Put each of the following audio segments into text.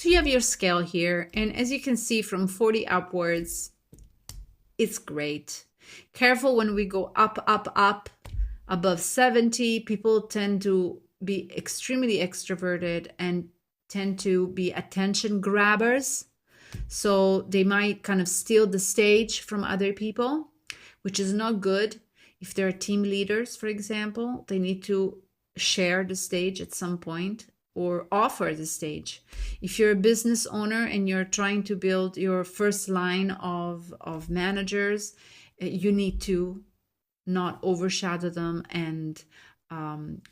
So you have your scale here. And as you can see from 40 upwards, it's great. Careful when we go up, up, up. Above 70, people tend to be extremely extroverted and tend to be attention grabbers. So they might kind of steal the stage from other people, which is not good. If they're team leaders, for example, they need to share the stage at some point or offer the stage. If you're a business owner and you're trying to build your first line of managers, you need to not overshadow them and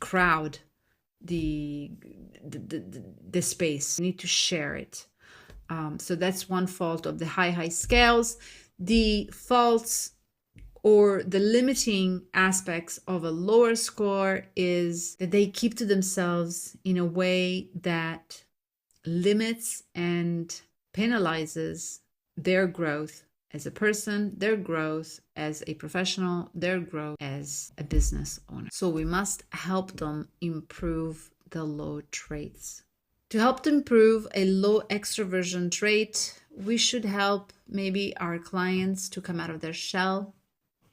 crowd the space. You need to share it. So that's one fault of the high scales. The faults or the limiting aspects of a lower score is that they keep to themselves in a way that limits and penalizes their growth as a person, their growth as a professional, their growth as a business owner. So we must help them improve the low traits. To help them improve a low extroversion trait, we should help maybe our clients to come out of their shell,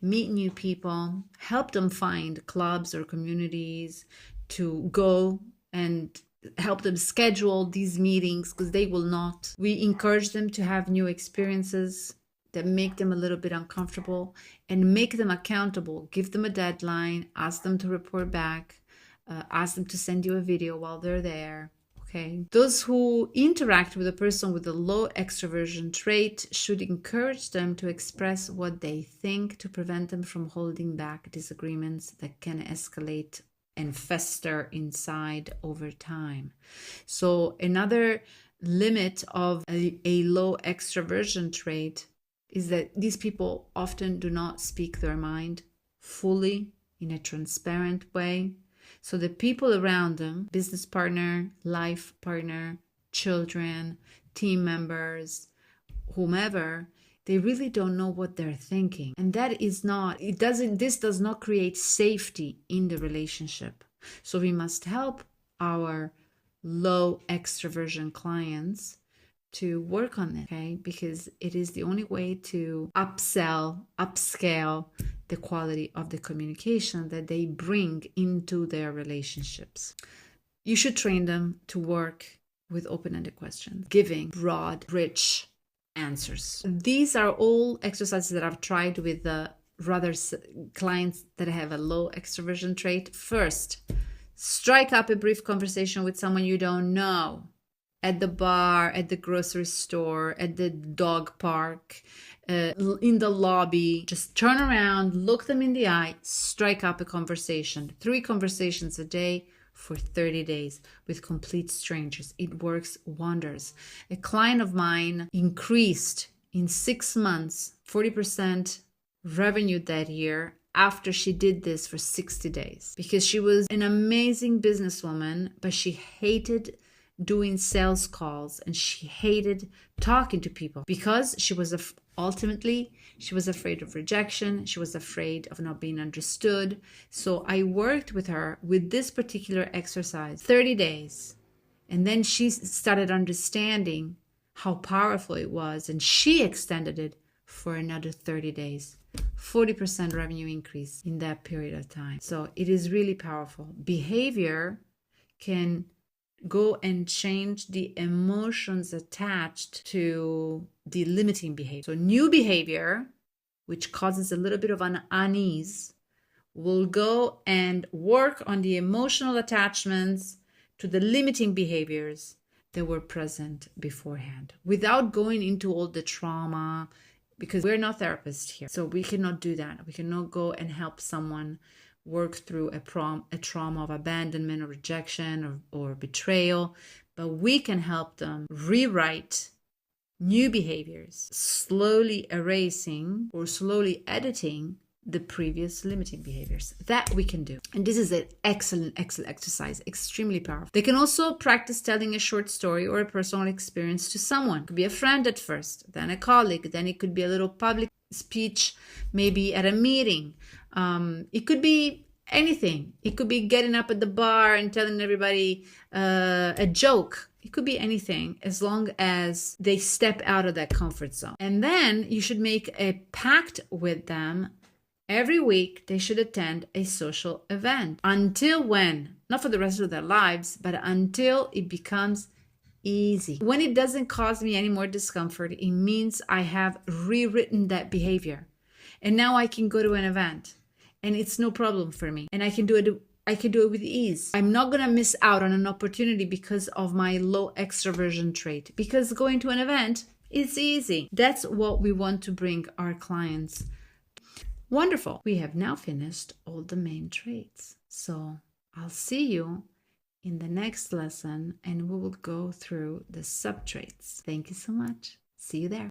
meet new people, help them find clubs or communities to go and help them schedule these meetings because they will not. We encourage them to have new experiences that make them a little bit uncomfortable and make them accountable. Give them a deadline, ask them to report back, ask them to send you a video while they're there. Okay. Those who interact with a person with a low extroversion trait should encourage them to express what they think to prevent them from holding back disagreements that can escalate and fester inside over time. So another limit of a low extroversion trait is that these people often do not speak their mind fully in a transparent way. So the people around them, business partner, life partner, children, team members, whomever, they really don't know what they're thinking. And this does not create safety in the relationship. So we must help our low extroversion clients to work on it, okay? Because it is the only way to upscale the quality of the communication that they bring into their relationships. You should train them to work with open-ended questions, giving broad, rich answers. These are all exercises that I've tried with the clients that have a low extroversion trait. First, strike up a brief conversation with someone you don't know. At the bar, at the grocery store, at the dog park, in the lobby. Just turn around, look them in the eye, strike up a conversation. 3 conversations a day for 30 days with complete strangers. It works wonders. A client of mine increased in 6 months 40% revenue that year after she did this for 60 days. Because she was an amazing businesswoman, but she hated doing sales calls and she hated talking to people because she was afraid of rejection. She was afraid of not being understood. So I worked with her with this particular exercise 30 days, and then she started understanding how powerful it was, and she extended it for another 30 days. 40% revenue increase in that period of time. So it is really powerful. Behavior can go and change the emotions attached to the limiting behavior. So new behavior, which causes a little bit of an unease, will go and work on the emotional attachments to the limiting behaviors that were present beforehand without going into all the trauma, because we're not therapists here. So we cannot do that. We cannot go and help someone work through a trauma of abandonment or rejection or betrayal, but we can help them rewrite new behaviors, slowly erasing or slowly editing the previous limiting behaviors. That we can do. And this is an excellent exercise, extremely powerful. They can also practice telling a short story or a personal experience to someone. It could be a friend at first, then a colleague, then it could be a little public speech, maybe at a meeting. It could be anything. It could be getting up at the bar and telling everybody a joke. It could be anything as long as they step out of that comfort zone. And then you should make a pact with them. Every week, they should attend a social event. Until when? Not for the rest of their lives, but until it becomes easy. When it doesn't cause me any more discomfort, it means I have rewritten that behavior. And now I can go to an event and it's no problem for me. And I can do it with ease. I'm not going to miss out on an opportunity because of my low extraversion trait, because going to an event is easy. That's what we want to bring our clients. Wonderful. We have now finished all the main traits. So I'll see you in the next lesson and we will go through the subtraits. Thank you so much. See you there.